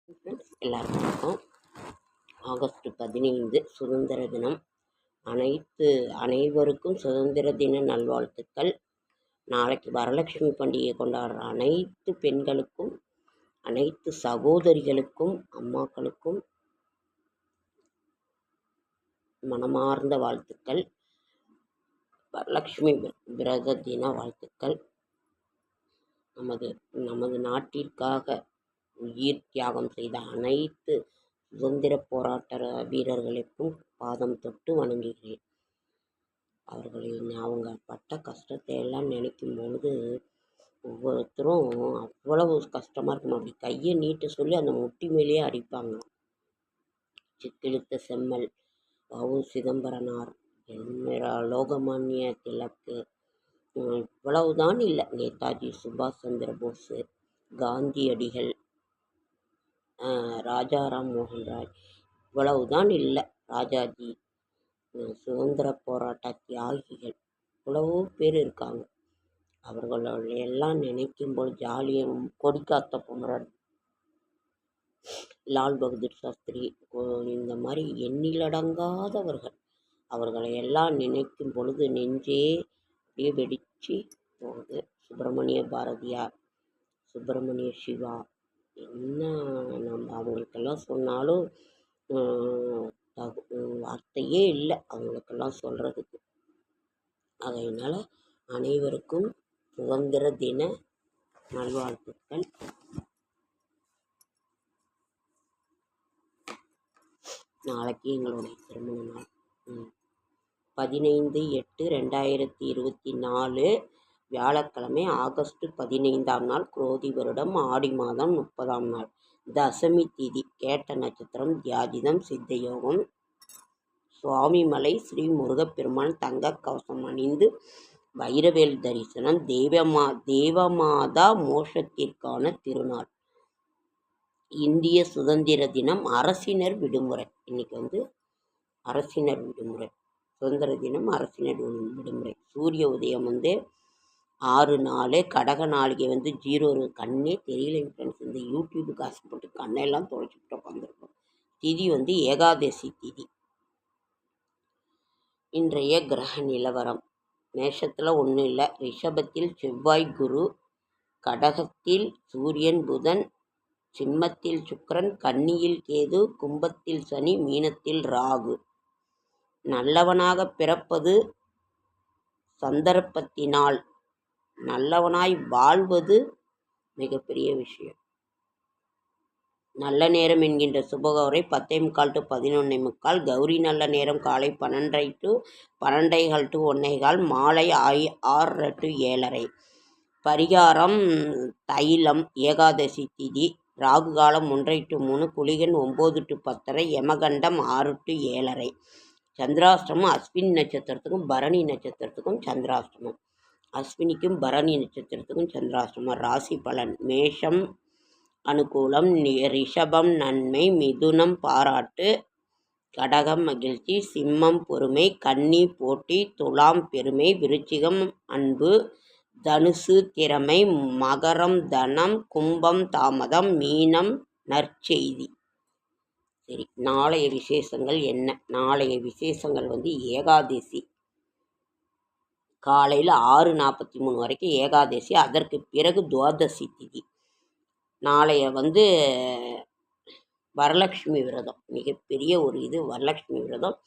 Friends எல்லாருக்கும் வணக்கம். August 15 சுதந்திர தினம். அனைவருக்கும் சுதந்திர தின நல்வாழ்த்துக்கள். நாளைக்கு வரலட்சுமி பண்டிகை கொண்டாடுற அனைத்து பெண்களுக்கும், அனைத்து சகோதரிகளுக்கும், அம்மாக்களுக்கும் மனமார்ந்த வாழ்த்துக்கள். வரலட்சுமி விரத தின வாழ்த்துக்கள். நமது நாட்டிற்காக உயிர் தியாகம் செய்த அனைத்து சுதந்திர போராட்ட வீரர்களுக்கும் பாதம் தொட்டு வணங்குகிறேன். அவங்க பட்ட கஷ்டத்தை எல்லாம் நினைக்கும் பொழுது ஒவ்வொருத்தரும் அவ்வளவு கஷ்டமாக இருக்கும். அப்படி கையை நீட்ட சொல்லி அந்த முட்டி மேலேயே அடிப்பாங்க. சித்தெழுத்த செம்மல், வ.உ. சிதம்பரனார், லோகமானிய திலக்கு, இவ்வளவுதான் இல்லை, நேதாஜி சுபாஷ் சந்திர போஸ், காந்தியடிகள், ராஜாராம் மோகன் ராய், இவ்வளவுதான் இல்லை, ராஜாஜி, சுதந்திர போராட்ட தியாகிகள் இவ்வளவோ பேர் இருக்காங்க. அவர்களெல்லாம் நினைக்கும்போது ஜாலியாக கொடிக்காத்த குமரன், லால் பகதூர் சாஸ்திரி, இந்த மாதிரி எண்ணிலடங்காதவர்கள். அவர்களை எல்லாம் நினைக்கும் பொழுது நெஞ்சே அப்படியே வெடிச்சு போகுது. சுப்பிரமணிய பாரதியார், சுப்பிரமணிய சிவா, என்ன நம்ம அவங்களுக்கெல்லாம் சொன்னாலும் வார்த்தையே இல்லை அவங்களுக்கெல்லாம் சொல்கிறதுக்கு. அதனால் அனைவருக்கும் சுதந்திர தின நல்வாழ்த்துக்கள். நாளைக்கு எங்களுடைய திருமண நாள். 15/8/2024 வியாழக்கிழமை, ஆகஸ்ட் 15ஆம் நாள், குரோதி வருடம், ஆடி மாதம் 30ஆம் நாள், தசமி திதி, கேட்ட நட்சத்திரம், தியாஜிதம், சித்தயோகம். சுவாமிமலை ஸ்ரீ முருகப்பெருமான் தங்க கவசம் அணிந்து வைரவேல் தரிசனம். தேவமாதா மோட்சத்திற்கான திருநாள். இந்திய சுதந்திர தினம். அரசினர் விடுமுறை. இன்னைக்கு அரசினர் விடுமுறை. சுதந்திர தினம், அரசினர் விடுமுறை. சூரிய உதயம் 6:04. கடக நாளிகை 0. கண்ணே தெரியல ஃப்ரெண்ட்ஸ். இந்த யூடியூபுக்கு ஆசைப்பட்டு கண்ணெல்லாம் தொலைச்சிட்டு உட்காந்துருக்கோம். திதி ஏகாதசி திதி. இன்றைய கிரக நிலவரம். மேஷத்தில் ஒன்றும் இல்லை. ரிஷபத்தில் செவ்வாய் குரு, கடகத்தில் சூரியன் புதன், சிம்மத்தில் சுக்கிரன், கன்னியில் கேது, கும்பத்தில் சனி, மீனத்தில் ராகு. நல்லவனாக பிறப்பது சந்தர்ப்பத்தினால், நல்லவனாய் வாழ்வது மிகப்பெரிய விஷயம். நல்ல நேரம் என்கின்ற சுபகோரை 10:45 to 11:45. கௌரி நல்ல நேரம் காலை 12 to 12:15 to 1:15. மாலை 6 to 7:30. பரிகாரம் தைலம். ஏகாதசி திதி. ராகு காலம் 1 to 3. Kulikan 9 to 10:30. யமகண்டம் 6 to 7:30. சந்திராஷ்டமம் அஸ்வினி நட்சத்திரத்துக்கும் பரணி நட்சத்திரத்துக்கும் சந்திராஷ்டமம். அஸ்வினிக்கும் பரணி நட்சத்திரத்துக்கும் சந்திராஷ்டமம். ராசி பலன். மேஷம் அனுகூலம், ரிஷபம் நன்மை, மிதுனம் பாராட்டு, கடகம் மகிழ்ச்சி, சிம்மம் பொறுமை, கன்னி போட்டி, துலாம் பெருமை, விருச்சிகம் அன்பு, தனுசு திறமை, மகரம் தனம், கும்பம் தாமதம், மீனம் நற்செய்தி. சரி, நாளைய விசேஷங்கள் என்ன? நாளைய விசேஷங்கள் ஏகாதசி. காலையில் 6:43 வரைக்கும் ஏகாதசி. அதற்கு பிறகு துவாதசி திதி. நாளைய வரலட்சுமி விரதம். மிகப்பெரிய ஒரு வரலட்சுமி விரதம்.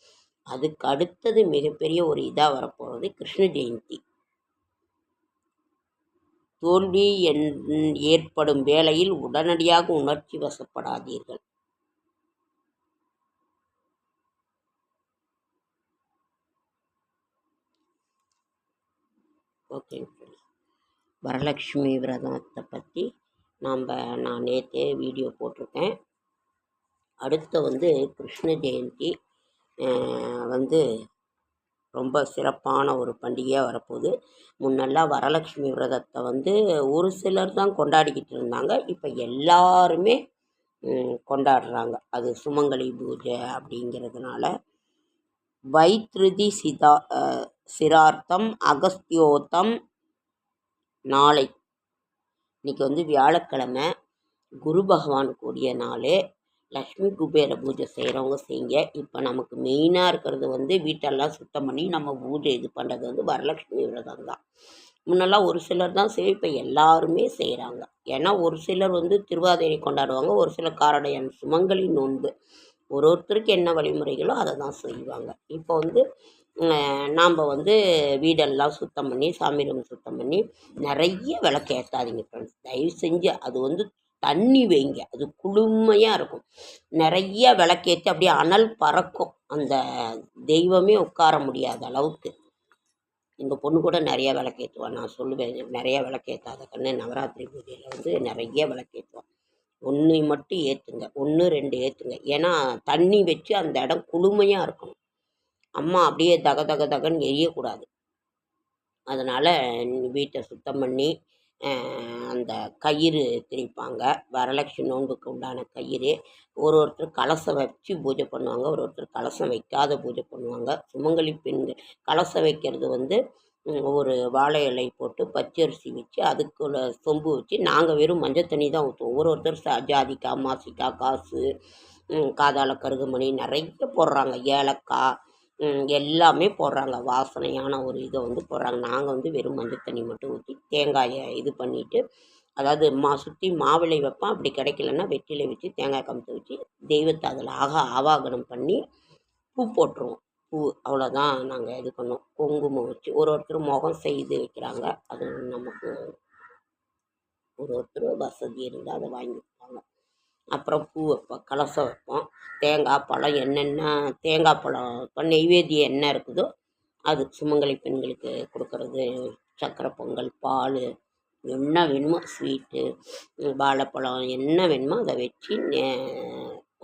அதுக்கு அடுத்தது மிகப்பெரிய ஒரு இதாக வரப்போகிறது கிருஷ்ண ஜெயந்தி. தோல்வி ஏற்படும் வேளையில் உடனடியாக உணர்ச்சி வசப்படாதீர்கள். ஓகே ஃப்ரெண்ட்ஸ், வரலட்சுமி விரதத்தை பற்றி நான் நேற்றே வீடியோ போட்டிருக்கேன். அடுத்து கிருஷ்ண ஜெயந்தி ரொம்ப சிறப்பான ஒரு பண்டிகையாக வரப்போகுது. முன்னெல்லாம் வரலட்சுமி விரதத்தை ஒரு சிலர் தான் கொண்டாடிக்கிட்டு இருந்தாங்க. இப்போ எல்லாருமே கொண்டாடுறாங்க. அது சுமங்கலி பூஜை அப்படிங்கிறதுனால. வைத்ருதி சிரார்த்தம் அகஸ்தியோத்தம் நாளை. இன்றைக்கி வியாழக்கிழமை. குரு பகவான் கூடிய நாள். லக்ஷ்மி குபேர பூஜை செய்கிறவங்க செய்யுங்க. இப்போ நமக்கு மெயினாக இருக்கிறது வந்து வீட்டெல்லாம் சுத்தம் பண்ணி நம்ம பூஜை இது பண்ணுறது வந்து வரலட்சுமி விரதம் தான். முன்னெல்லாம் ஒரு சிலர் தான் செய்ய, இப்போ எல்லாருமே செய்கிறாங்க. ஏன்னா ஒரு சிலர் வந்து திருவாதிரை கொண்டாடுவாங்க, ஒரு சிலர் காரடையான் சுமங்கலி நோன்பு. ஒருத்தருக்கு என்ன வழிமுறைகளோ அதை தான் செய்வாங்க. இப்போ வந்து நாம் வந்து வீடெல்லாம் சுத்தம் பண்ணி, சாமி ரூம் சுத்தம் பண்ணி, நிறைய விளக்கு ஏற்றாதீங்க ஃப்ரெண்ட்ஸ். தயவு செஞ்சு அது வந்து தண்ணி வைங்க, அது குளுமையாக இருக்கும். நிறைய விளக்கேற்றி அப்படியே அனல் பறக்கும், அந்த தெய்வமே உட்கார முடியாத அளவுக்கு. எங்கள் பொண்ணு கூட நிறைய விளக்கேற்றுவான். நான் சொல்லுவேன், நிறைய விளக்கேற்றாத கண்ணு, நவராத்திரி பூஜையில் வந்து நிறைய விளக்கேற்றுவான். 1 மட்டும் ஏற்றுங்க, 1 2 ஏற்றுங்க. ஏன்னா தண்ணி வச்சு அந்த இடம் குளுமையாக இருக்கணும். அம்மா அப்படியே தக தக தகன்னு எரியக்கூடாது. அதனால் வீட்டை சுத்தம் பண்ணி அந்த கயிறு திரிப்பாங்க. வரலட்சுமி நோன்புக்கு உண்டான கயிறு. ஒருத்தர் கலசம் வச்சு பூஜை பண்ணுவாங்க, ஒருத்தர் கலசம் வைக்காத பூஜை பண்ணுவாங்க. சுமங்கலி பெண்கள் கலசம் வைக்கிறது வந்து ஒரு வாழை இலை போட்டு பச்சரிசி வச்சு அதுக்குள்ள சொம்பு வச்சு நாங்கள் வெறும் மஞ்சள் தண்ணி தான் ஊற்றுவோம். ஒருத்தர் ஜாதிக்காய், மாசிக்காய், காசு, காதாள கருகுமணி நிறைய போடுறாங்க, ஏலக்காய் எல்லாமே போடுறாங்க. வாசனையான ஒரு இதை வந்து போடுறாங்க. நாங்கள் வந்து வெறும் மஞ்சள் தண்ணி மட்டும் ஊற்றி தேங்காயை இது பண்ணிவிட்டு, அதாவது சுற்றி மாவிளை வைப்போம். அப்படி கிடைக்கலன்னா வெற்றிலை வச்சு தேங்காய் கமுத்து வச்சு தெய்வத்தை அதில் ஆவாகனம் பண்ணி பூ போட்டுருவோம். பூ அவ்வளோதான் நாங்கள் இது பண்ணுவோம். குங்குமம் வச்சு ஒருத்தர் முகம் செய்து வைக்கிறாங்க. அது நமக்கு ஒருத்தர் வசதி இருந்தால் அதை வாங்கி வைப்பாங்க. அப்புறம் பூ வைப்போம், கலசம் வைப்போம், தேங்காய் பழம் என்னென்ன தேங்காய் பழம் இப்போ நெய்வேத்தியம் என்ன இருக்குதோ அது சுமங்கலி பெண்களுக்கு கொடுக்கறது. சக்கரை பொங்கல், பால், என்ன வேணுமோ ஸ்வீட்டு, வாழைப்பழம் என்ன வேணுமோ அதை வச்சு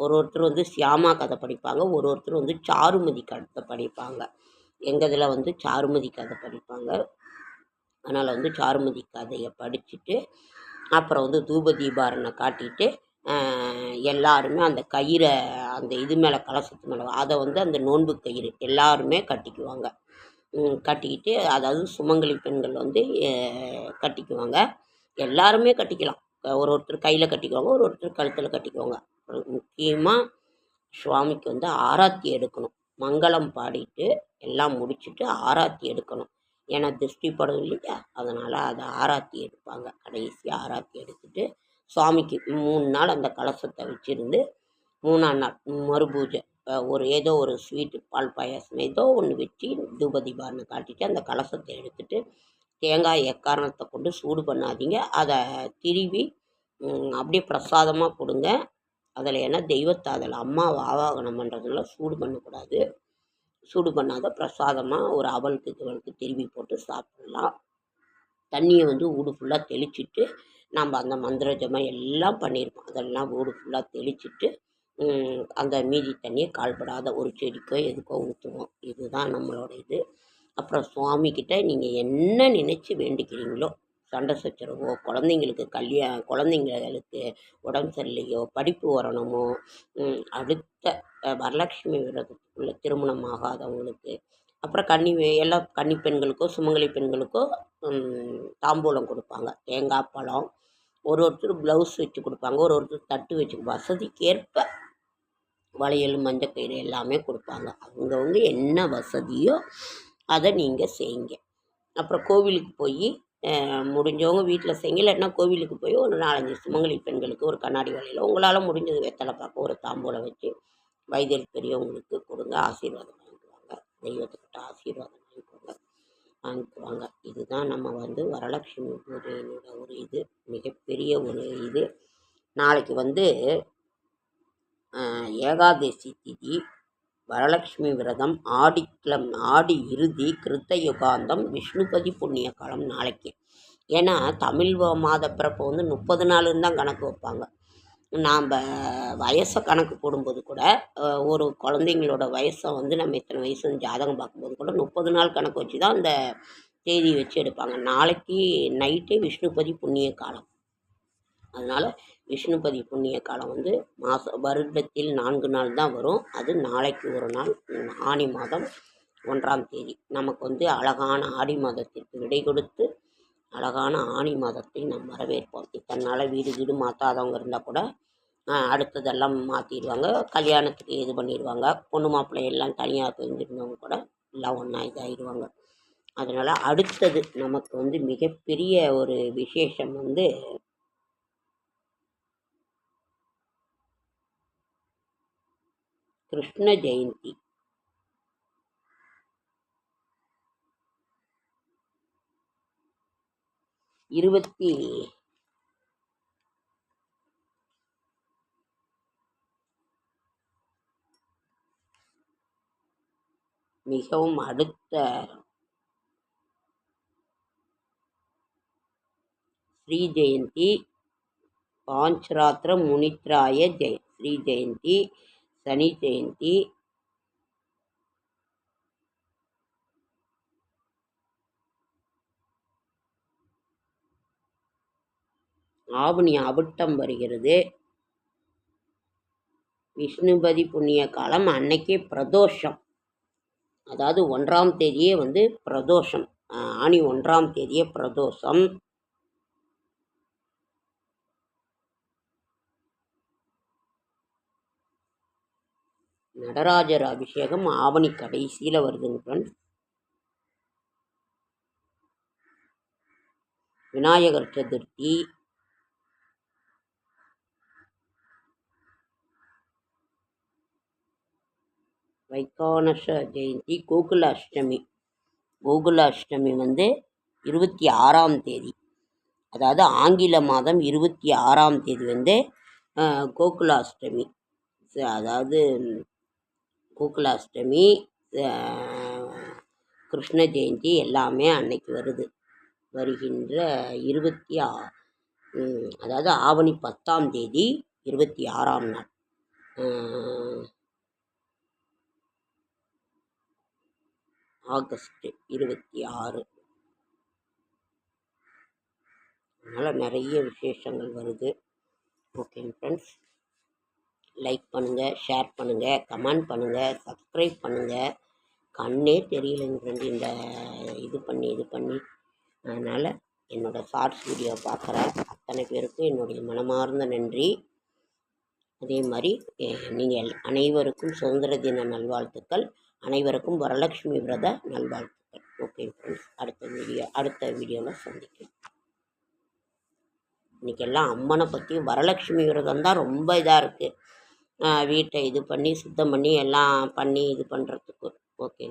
ஒருத்தர் வந்து சியாமா கதை படிப்பாங்க, ஒருத்தர் வந்து சாருமதி கதை படிப்பாங்க. எங்கள் இதில் வந்து சாருமதி கதை படிப்பாங்க. அதனால் வந்து சாருமதி கதையை படிச்சுட்டு அப்புறம் வந்து தூப தீபாரணை காட்டிட்டு எல்லாருமே அந்த கயிறை அந்த இது மேலே கலசத்து மேலே அதை வந்து அந்த நோன்பு கயிறு எல்லாருமே கட்டிக்குவாங்க. கட்டிக்கிட்டு அதாவது சுமங்கலி பெண்கள் வந்து கட்டிக்குவாங்க. எல்லாருமே கட்டிக்கலாம். ஒருத்தர் கையில் கட்டிக்குவாங்க, ஒருத்தர் கழுத்தில் கட்டிக்குவாங்க. முக்கியமாக சுவாமிக்கு வந்து ஆராத்தி எடுக்கணும். மங்களம் பாடிட்டு எல்லாம் முடிச்சுட்டு ஆராத்தி எடுக்கணும். ஏன்னா திருஷ்டி படம் இல்லையா, அதனால் அதை ஆராத்தி எடுப்பாங்க. கடைசி ஆராத்தி எடுத்துட்டு சுவாமிக்கு 3 நாள் அந்த கலசத்தை வச்சுருந்து 3ஆம் நாள் மறுபூஜை ஏதோ ஒரு ஸ்வீட்டு, பால் பாயாசம் ஏதோ ஒன்று வச்சு தூபதீபாரணை காட்டிட்டு அந்த கலசத்தை எடுத்துகிட்டு தேங்காய் எக்காரணத்தை கொண்டு சூடு பண்ணாதீங்க, அதை திருவி அப்படியே பிரசாதமாக கொடுங்க. அதில் ஏன்னா தெய்வத்தை அதில் அம்மாவை ஆவாகனம் பண்ணுறதுனால சூடு பண்ணக்கூடாது. சூடு பண்ணாத பிரசாதமாக ஒரு அவளுக்கு திருவி போட்டு சாப்பிட்லாம். தண்ணியை வந்து வீடு ஃபுல்லாக தெளிச்சிட்டு நம்ம அந்த மந்திர ஜபம் எல்லாம் பண்ணியிருப்போம், அதெல்லாம் வீடு ஃபுல்லாக தெளிச்சிட்டு அந்த மீதி தண்ணியை கால்படாத ஒரு செடிக்கோ எதுக்கோ ஊற்றுவோம். இதுதான் நம்மளோட இது. அப்புறம் சுவாமிக்கிட்ட நீங்கள் என்ன நினச்சி வேண்டிக்கிறீங்களோ, சண்டை சச்சரவோ, குழந்தைங்களுக்கு குழந்தைங்களுக்கு உடம்பு சரியில்லையோ, படிப்பு வரணுமோ, அடுத்த வரலட்சுமி விரதத்துக்குள்ள திருமணம் ஆகாதவங்களுக்கு, அப்புறம் எல்லா கன்னி பெண்களுக்கோ சுமங்கலி பெண்களுக்கோ தாம்பூலம் கொடுப்பாங்க. தேங்காய் பழம், ஒருத்தர் ப்ளவுஸ் வச்சு கொடுப்பாங்க, ஒருத்தர் தட்டு வச்சு வசதிக்கேற்ப வளையல், மஞ்சக்கயிறு எல்லாமே கொடுப்பாங்க. அவங்கவுங்க என்ன வசதியோ அதை நீங்கள் செய்யுங்க. அப்புறம் கோவிலுக்கு போய் முடிஞ்சவங்க வீட்டில் செய்யுங்க, இல்லைன்னா கோவிலுக்கு போய் ஒரு 4-5 சுமங்கலி பெண்களுக்கு ஒரு கண்ணாடி வளையல் உங்களால் முடிஞ்சது வெத்தலை பார்க்க ஒரு தாம்பூலம் வச்சு வைத்தியர் பெரியவங்களுக்கு கொடுங்க, ஆசீர்வாதம் வாங்கிக்குவாங்க. தெய்வத்துக்கிட்ட ஆசீர்வாதம் வாங்கிக்குவாங்க. இதுதான் நம்ம வந்து வரலட்சுமி பூஜையினோட ஒரு இது, மிகப்பெரிய ஒரு இது. நாளைக்கு வந்து ஏகாதசி திதி, வரலட்சுமி விரதம், ஆடி இறுதி, கிருத்த யுகாந்தம், விஷ்ணுபதி புண்ணிய காலம் நாளைக்கு. ஏன்னா தமிழ் மாத பிறப்பு வந்து 30 நாளுன்னு தான் கணக்கு வைப்பாங்க. நாம் வயசை கணக்கு போடும்போது கூட ஒரு குழந்தைங்களோட வயசை வந்து நம்ம இத்தனை வயசுன்னு ஜாதகம் பார்க்கும்போது கூட 30 நாள் கணக்கு வச்சு தான் அந்த தேதி வச்சு எடுப்பாங்க. நாளைக்கு நைட்டே விஷ்ணுபதி புண்ணிய காலம். அதனால் விஷ்ணுபதி புண்ணிய காலம் வந்து வருடத்தில் 4 நாள் தான் வரும். அது நாளைக்கு ஒரு நாள், ஆனி மாதம் 1ஆம் தேதி. நமக்கு வந்து அழகான ஆடி மாதத்திற்கு விடை கொடுத்து அழகான ஆனி மாதத்தை நாம் வரவேற்போம். இத்தனை நாளாக வீடு வீடு மாற்றாதவங்க இருந்தால் கூட அடுத்ததெல்லாம் மாற்றிடுவாங்க. கல்யாணத்துக்கு இது பண்ணிடுவாங்க. பொண்ணு மாப்பிள்ளை எல்லாம் தனியாக பிரிஞ்சிருந்தவங்க கூட எல்லாம் ஒன்றா இதாகிடுவாங்க. அதனால் அடுத்தது நமக்கு வந்து மிகப்பெரிய ஒரு விசேஷம் வந்து கிருஷ்ண ஜெயந்தி. மிகவும் அடுத்த ஸ்ரீ ஜெயந்தி, பாஞ்சராத்திர முனித்ராய ஸ்ரீ ஜெயந்தி, சனி ஜெயந்தி, ஆவணி அவிட்டம் வருகிறது. விஷ்ணுபதி புண்ணிய காலம். அன்னைக்கே பிரதோஷம், அதாவது 1ஆம் தேதியே வந்து பிரதோஷம். ஆனி 1ஆம் தேதியே பிரதோஷம். நடராஜர் அபிஷேகம் ஆவணி கடைசியில் வருதுங்க ஃப்ரெண்ட்ஸ். விநாயகர் சதுர்த்தி, வைகானச ஜெயந்தி, கோகுலாஷ்டமி. கோகுலாஷ்டமி வந்து 26ஆம் தேதி, அதாவது ஆங்கில மாதம் 26ஆம் தேதி வந்து கோகுலாஷ்டமி. அதாவது கோகுலாஷ்டமி, கிருஷ்ண ஜெயந்தி எல்லாமே அன்னைக்கு வருகின்ற அதாவது ஆவணி 10ஆம் தேதி 26ஆம் நாள். ஆகஸ்ட் 26. அதனால் நிறைய விசேஷங்கள் வருது. ஓகேங்க ஃப்ரெண்ட்ஸ், லைக் பண்ணுங்கள், ஷேர் பண்ணுங்கள், கமெண்ட் பண்ணுங்கள், சப்ஸ்கிரைப் பண்ணுங்கள். கண்ணே தெரியலைங்க ஃப்ரெண்டு இந்த இது பண்ணி. அதனால் என்னோடய ஷார்ட்ஸ் வீடியோ பார்க்குற அத்தனை பேருக்கும் என்னுடைய மனமார்ந்த நன்றி. அதே மாதிரி நீங்கள் அனைவருக்கும் சுதந்திர தின நல்வாழ்த்துக்கள். அனைவருக்கும் வரலட்சுமி விரத நல்வாழ்த்துக்கள். ஓகே ஃப்ரெண்ட்ஸ், அடுத்த வீடியோவில் சந்திக்கலாம். இன்றைக்கெல்லாம் அம்மனை பற்றி வரலட்சுமி விரதம் தான் ரொம்ப இதாக இருக்குது. வீட்டை இது பண்ணி சுத்தம் பண்ணி எல்லாம் பண்ணி இது பண்ணுறதுக்கு. ஓகே.